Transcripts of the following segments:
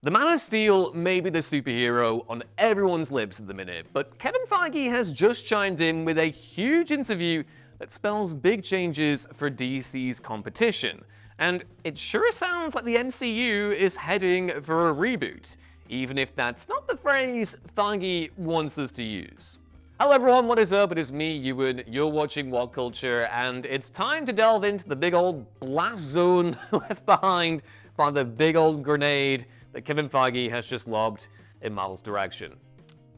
The Man of Steel may be the superhero on everyone's lips at the minute, but Kevin Feige has just chimed in with a huge interview that spells big changes for DC's competition. And it sure sounds like the MCU is heading for a reboot, even if that's not the phrase Feige wants us to use. Hello everyone, what is up? It is me, Ewan, you're watching What Culture, and it's time to delve into the big old blast zone left behind by the big old grenade that Kevin Feige has just lobbed in Marvel's direction.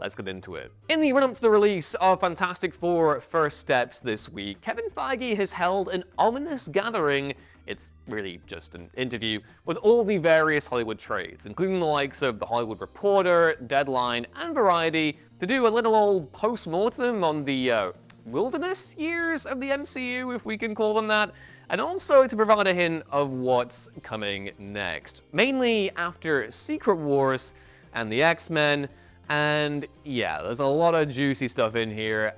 Let's get into it. In the run-up to the release of Fantastic Four First Steps this week, Kevin Feige has held an ominous gathering, it's really just an interview, with all the various Hollywood trades, including the likes of The Hollywood Reporter, Deadline, and Variety, to do a little old post-mortem on the wilderness years of the MCU, if we can call them that, and also to provide a hint of what's coming next. Mainly after Secret Wars and the X-Men, and yeah, there's a lot of juicy stuff in here,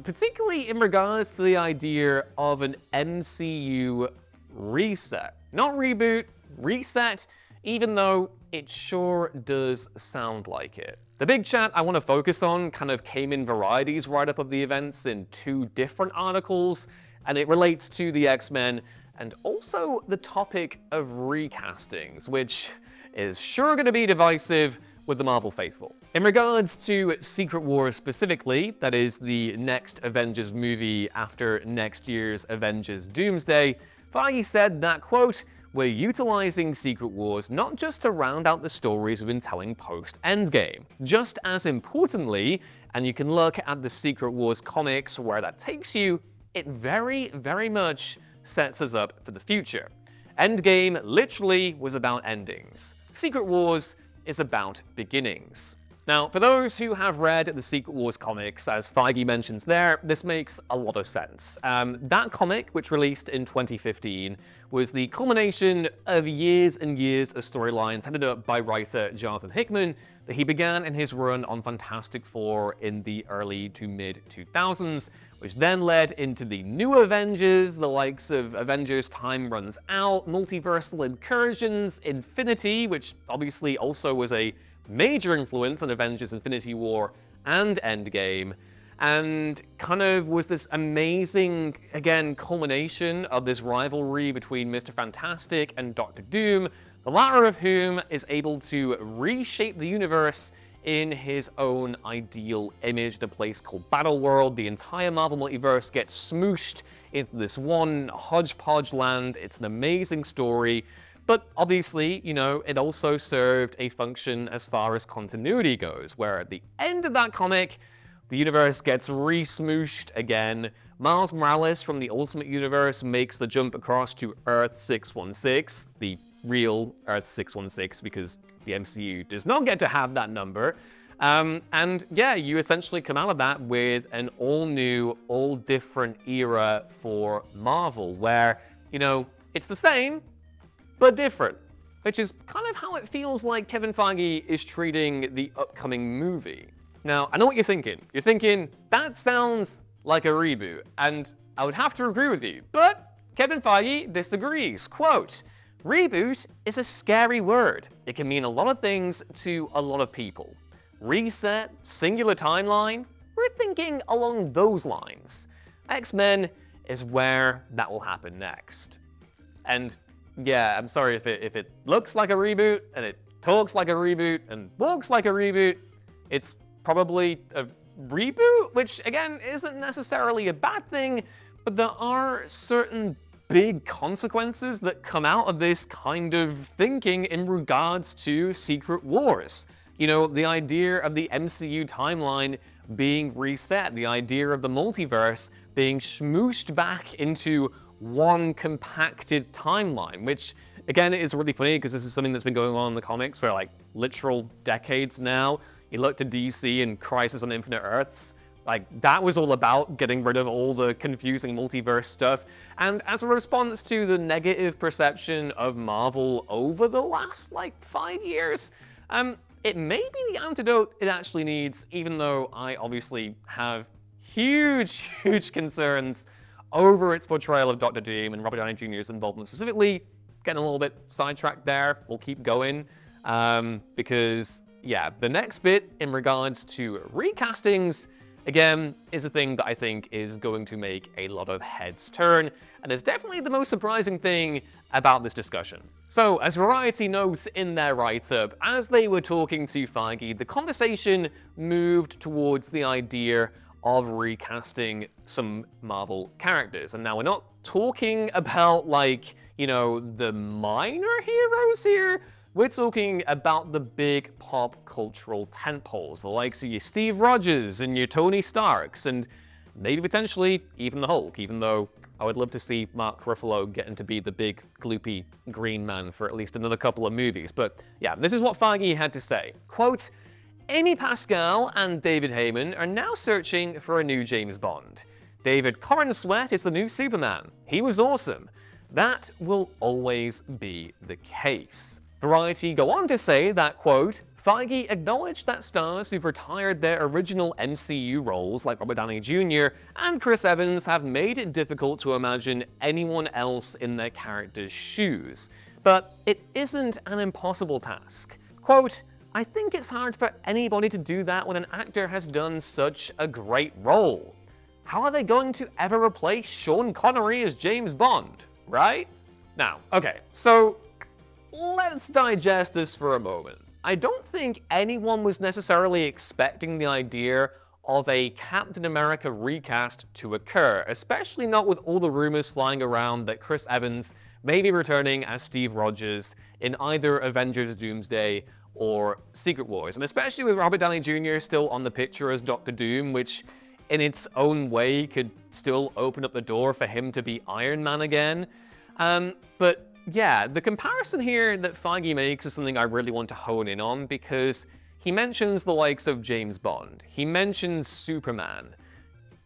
particularly in regards to the idea of an MCU reset. Not reboot, reset, even though it sure does sound like it. The big chat I want to focus on kind of came in Variety's write-up of the events in two different articles, and it relates to the X-Men and also the topic of recastings, which is sure going to be divisive with the Marvel faithful. In regards to Secret Wars specifically, that is the next Avengers movie after next year's Avengers Doomsday, Feige said that, quote, "We're utilizing Secret Wars not just to round out the stories we've been telling post-Endgame. Just as importantly, and you can look at the Secret Wars comics where that takes you, it very, very much sets us up for the future. Endgame literally was about endings. Secret Wars is about beginnings." Now, for those who have read the Secret Wars comics, as Feige mentions there, this makes a lot of sense. That comic, which released in 2015, was the culmination of years and years of storylines headed up by writer Jonathan Hickman that he began in his run on Fantastic Four in the early to mid-2000s, which then led into the new Avengers, the likes of Avengers Time Runs Out, Multiversal Incursions, Infinity, which obviously also was a major influence on Avengers Infinity War and Endgame, and kind of was this amazing, again, culmination of this rivalry between Mr. Fantastic and Doctor Doom, the latter of whom is able to reshape the universe in his own ideal image, the place called Battleworld. The entire Marvel multiverse gets smooshed into this one hodgepodge land. It's an amazing story. But obviously, you know, it also served a function as far as continuity goes, where at the end of that comic, the universe gets re-smooshed again. Miles Morales from the Ultimate Universe makes the jump across to Earth 616, the real Earth 616, because the MCU does not get to have that number. And yeah, you essentially come out of that with an all-new, all-different era for Marvel, where, you know, it's the same, but different, which is kind of how it feels like Kevin Feige is treating the upcoming movie. Now, I know what you're thinking. You're thinking, that sounds like a reboot, and I would have to agree with you, but Kevin Feige disagrees. Quote, "Reboot is a scary word. It can mean a lot of things to a lot of people. Reset, singular timeline, we're thinking along those lines. X-Men is where that will happen next." And yeah, I'm sorry if it looks like a reboot, and it talks like a reboot, and walks like a reboot, it's probably a reboot, which again isn't necessarily a bad thing, but there are certain big consequences that come out of this kind of thinking in regards to Secret Wars. You know, the idea of the MCU timeline being reset, the idea of the multiverse being smooshed back into one compacted timeline, which again is really funny because this is something that's been going on in the comics for like literal decades now. You look to DC and Crisis on Infinite Earths, like that was all about getting rid of all the confusing multiverse stuff. And as a response to the negative perception of Marvel over the last like 5 years, it may be the antidote it actually needs, even though I obviously have huge concerns over its portrayal of Dr. Doom and Robert Downey Jr.'s involvement specifically. Getting a little bit sidetracked there, we'll keep going. Because, yeah, the next bit in regards to recastings, again, is a thing that I think is going to make a lot of heads turn, and is definitely the most surprising thing about this discussion. So, as Variety notes in their write-up, as they were talking to Feige, the conversation moved towards the idea of recasting some Marvel characters. And now we're not talking about, like, you know, the minor heroes here. We're talking about the big pop cultural tentpoles, the likes of your Steve Rogers and your Tony Starks, and maybe potentially even the Hulk, even though I would love to see Mark Ruffalo getting to be the big, gloopy green man for at least another couple of movies. But yeah, this is what Feige had to say. Quote, Amy Pascal and David Heyman are now searching for a new James Bond. David Corenswet is the new Superman. He was awesome. That will always be the case. Variety go on to say that, quote, Feige acknowledged that stars who've retired their original MCU roles, like Robert Downey Jr. and Chris Evans, have made it difficult to imagine anyone else in their character's shoes. But it isn't an impossible task. Quote, I think it's hard for anybody to do that when an actor has done such a great role. How are they going to ever replace Sean Connery as James Bond, right? Now, okay, so let's digest this for a moment. I don't think anyone was necessarily expecting the idea of a Captain America recast to occur, especially not with all the rumors flying around that Chris Evans may be returning as Steve Rogers in either Avengers Doomsday or Secret Wars, and especially with Robert Downey Jr. still on the picture as Doctor Doom, which in its own way could still open up the door for him to be Iron Man again. But yeah, the comparison here that Feige makes is something I really want to hone in on, because he mentions the likes of James Bond, he mentions Superman,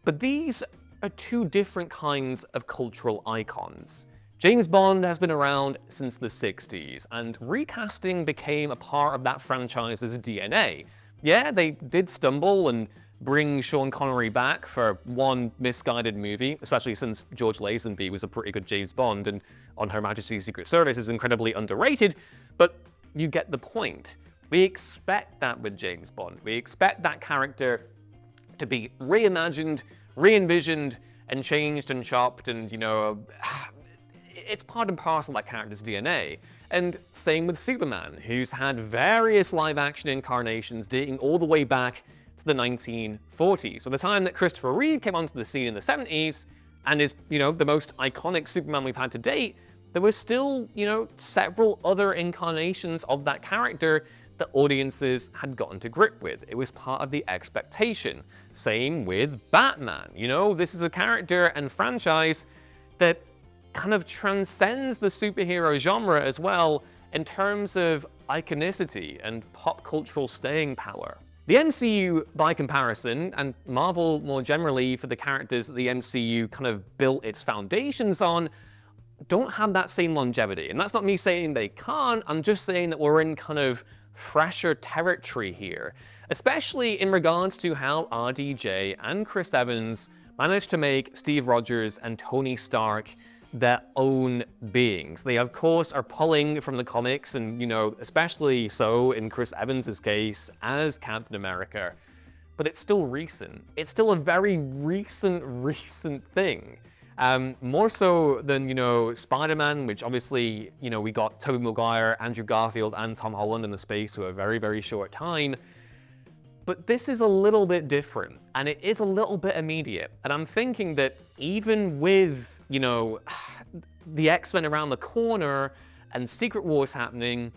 but these are two different kinds of cultural icons. James Bond has been around since the 60s, and recasting became a part of that franchise's DNA. Yeah, they did stumble and bring Sean Connery back for one misguided movie, especially since George Lazenby was a pretty good James Bond, and On Her Majesty's Secret Service is incredibly underrated, but you get the point. We expect that with James Bond. We expect that character to be reimagined, re-envisioned, and changed and chopped, and, you know, it's part and parcel of that character's DNA. And same with Superman, who's had various live-action incarnations dating all the way back to the 1940s. By the time that Christopher Reeve came onto the scene in the 70s, and is, you know, the most iconic Superman we've had to date, there were still, you know, several other incarnations of that character that audiences had gotten to grip with. It was part of the expectation. Same with Batman. You know, this is a character and franchise that kind of transcends the superhero genre as well in terms of iconicity and pop cultural staying power. The MCU, by comparison, and Marvel more generally for the characters that the MCU kind of built its foundations on, don't have that same longevity. And that's not me saying they can't, I'm just saying that we're in kind of fresher territory here, especially in regards to how RDJ and Chris Evans managed to make Steve Rogers and Tony Stark their own beings. They, of course, are pulling from the comics, and, you know, especially so in Chris Evans' case as Captain America, but it's still recent. It's still a very recent thing. More so than, you know, Spider-Man, which obviously, you know, we got Tobey Maguire, Andrew Garfield, and Tom Holland in the space for a very short time. But this is a little bit different, and it is a little bit immediate. And I'm thinking that even with, you know, the X-Men around the corner and Secret Wars happening,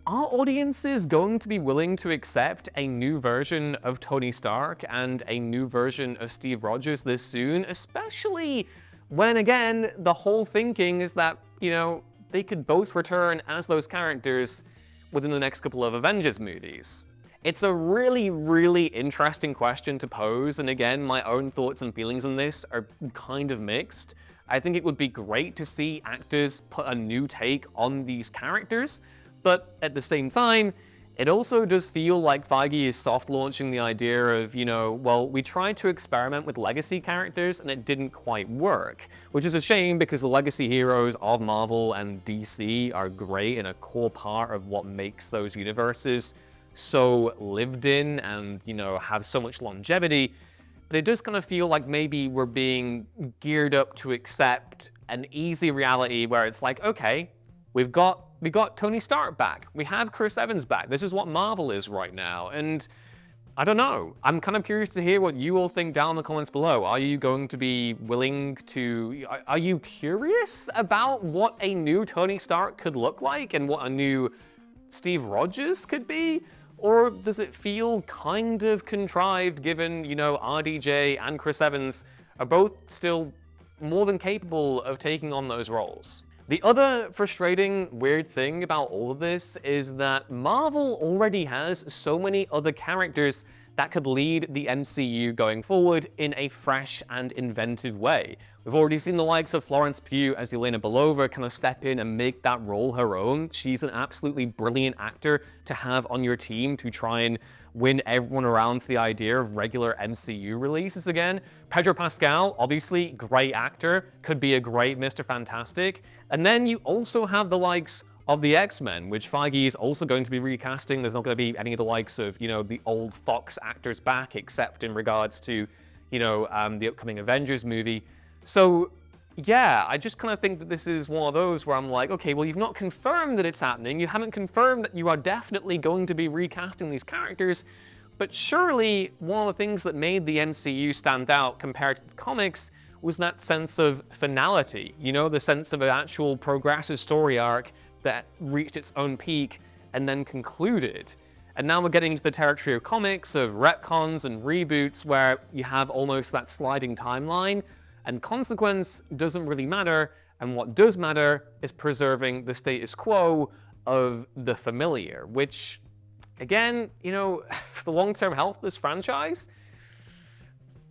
are audiences going to be willing to accept a new version of Tony Stark and a new version of Steve Rogers this soon? Especially when, again, the whole thinking is that, you know, they could both return as those characters within the next couple of Avengers movies. It's a really interesting question to pose, and again, my own thoughts and feelings on this are kind of mixed. I think it would be great to see actors put a new take on these characters, but at the same time, It also does feel like Feige is soft launching the idea of, well, we tried to experiment with legacy characters and it didn't quite work, which is a shame because the legacy heroes of Marvel and DC are great and a core part of what makes those universes so lived in and, have so much longevity. But it does kind of feel like maybe we're being geared up to accept an easy reality where it's like, okay, we got Tony Stark back. We have Chris Evans back. This is what Marvel is right now. And I don't know. I'm kind of curious to hear what you all think down in the comments below. Are you going to be willing to... Are you curious about what a new Tony Stark could look like and what a new Steve Rogers could be? Or does it feel kind of contrived given, RDJ and Chris Evans are both still more than capable of taking on those roles? The other frustrating, weird thing about all of this is that Marvel already has so many other characters that could lead the MCU going forward in a fresh and inventive way. We've already seen the likes of Florence Pugh as Yelena Belova kind of step in and make that role her own. She's an absolutely brilliant actor to have on your team to try and win everyone around to the idea of regular MCU releases again. Pedro Pascal, obviously, great actor, could be a great Mr. Fantastic. And then you also have the likes of the X-Men, which Feige is also going to be recasting. There's not going to be any of the likes of, the old Fox actors back, except in regards to, the upcoming Avengers movie. So, yeah, I just kind of think that this is one of those where I'm like, okay, well, you've not confirmed that it's happening. You haven't confirmed that you are definitely going to be recasting these characters. But surely one of the things that made the MCU stand out compared to the comics was that sense of finality, the sense of an actual progressive story arc that reached its own peak and then concluded. And now we're getting into the territory of comics, of retcons and reboots, where you have almost that sliding timeline, and consequence doesn't really matter, and what does matter is preserving the status quo of the familiar, which, again, for the long-term health of this franchise,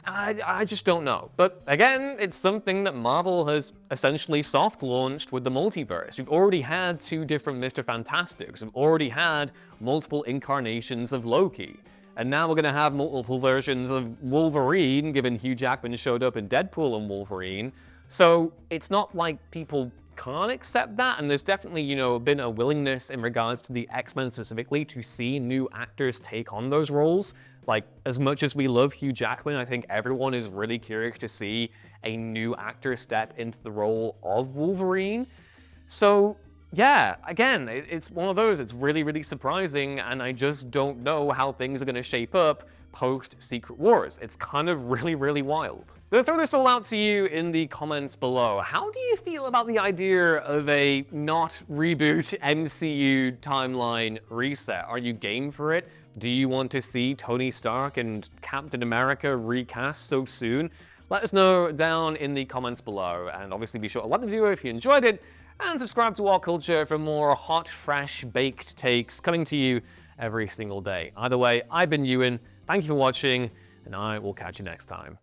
I just don't know. But again, it's something that Marvel has essentially soft-launched with the multiverse. We've already had 2 different Mr. Fantastics. We've already had multiple incarnations of Loki. And now we're going to have multiple versions of Wolverine, given Hugh Jackman showed up in Deadpool and Wolverine. So it's not like people can't accept that, and there's definitely, been a willingness in regards to the X-Men specifically to see new actors take on those roles. Like, as much as we love Hugh Jackman, I think everyone is really curious to see a new actor step into the role of Wolverine. So, yeah, again, it's one of those, it's really, really surprising, and I just don't know how things are going to shape up post-Secret Wars. It's kind of really, really wild. I'm gonna throw this all out to you in the comments below. How do you feel about the idea of a not reboot MCU timeline reset? Are you game for it? Do you want to see Tony Stark and Captain America recast so soon? Let us know down in the comments below, and obviously be sure to like the video if you enjoyed it, and subscribe to Our Culture for more hot, fresh, baked takes coming to you every single day. Either way, I've been Ewan, thank you for watching, and I will catch you next time.